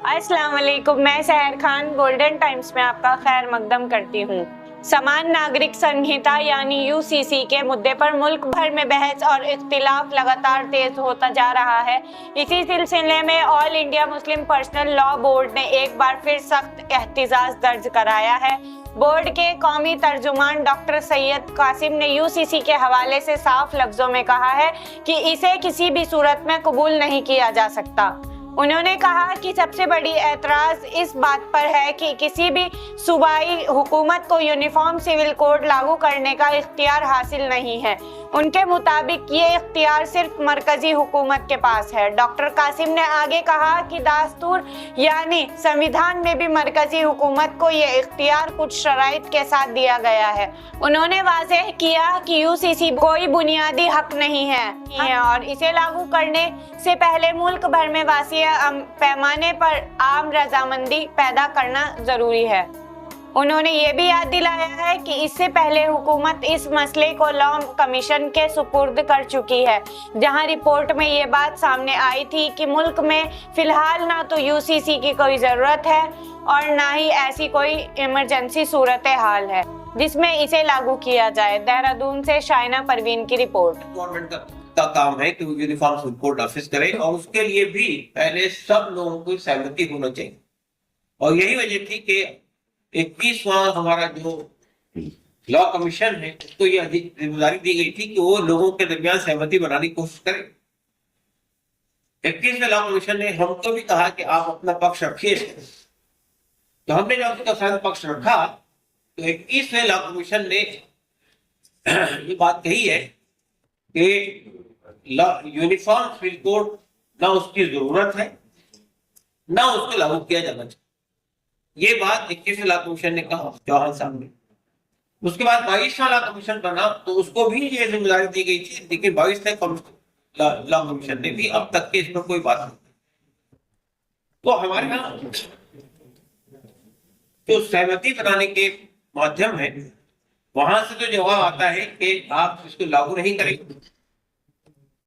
अस्सलाम वालेकुम। मैं सहर खान गोल्डन टाइम्स में आपका खैर मकदम करती हूँ। समान नागरिक संहिता यानी यूसीसी के मुद्दे पर मुल्क भर में बहस और इख्तिलाफ लगातार तेज होता जा रहा है। इसी सिलसिले में all India Muslim personal law board ने एक बार फिर सख्त एहतिजाज दर्ज कराया है। बोर्ड के कौमी तर्जुमान डॉक्टर सैयद कासिम ने यूसीसी के हवाले से साफ लफ्जों में कहा है कि इसे किसी भी सूरत में कबूल नहीं किया जा सकता। उन्होंने कहा कि सबसे बड़ी एतराज इस बात पर है कि किसी भी सूबाई हुकूमत को यूनिफॉर्म सिविल कोड लागू करने का इख्तियार हासिल नहीं है। उनके मुताबिक ये इख्तियार सिर्फ मरकजी हुकूमत के पास है। डॉक्टर कासिम ने आगे कहा कि दास्तूर यानी संविधान में भी मरकजी हुकूमत को ये इख्तियार कुछ शराइत के साथ दिया गया है। उन्होंने वाज़ेह किया कि यूसीसी कोई बुनियादी हक नहीं है और इसे लागू करने से पहले मुल्क भर में वासी पैमाने पर आम रजामंदी पैदा करना जरूरी है। उन्होंने ये भी याद दिलाया है कि इससे पहले हुकूमत इस मसले को लॉ कमीशन के सुपुर्द कर चुकी है, जहां रिपोर्ट में ये बात सामने आई थी कि मुल्क में फिलहाल ना तो यूसीसी की कोई ज़रूरत है और ना ही ऐसी कोई इमरजेंसी सूरत हाल है जिसमें इसे लागू किया जाए। देहरादून से शाइना परवीन की रिपोर्ट। का काम है कि वो यूनिफॉर्म सिविल कोड ऑफिस करे और उसके लिए भी पहले सब लोगों को सहमति होना चाहिए। और यही वजह थी कि 21वां हमारा जो लॉ कमीशन है उसको ये जिम्मेदारी दी गई थी कि वो लोगों के दरमियान सहमति बनाने की कोशिश करे। 21वें लॉ कमीशन ने हमको भी कहा कि आप अपना पक्ष रखिए। तो हमने जब उसका पक्ष रखा तो 21वें लॉ कमीशन ने ये बात कही है कि यूनिफॉर्म सिविल कोड ना उसकी जरूरत है ना उसको लागू किया जाना चाहिए। ये बात 21वें लॉ कमीशन ने कहा चौहान साहब ने। उसके बाद 22वां लॉ कमीशन बना तो उसको भी ये जिम्मेदारी दी गई थी, लेकिन 22वें लॉ कमीशन ने भी अब तक के इस पर कोई बात नहीं। तो हमारे यहाँ जो सहमति बनाने के माध्यम है वहां से तो जवाब आता है कि आप इसको लागू नहीं करेंगे।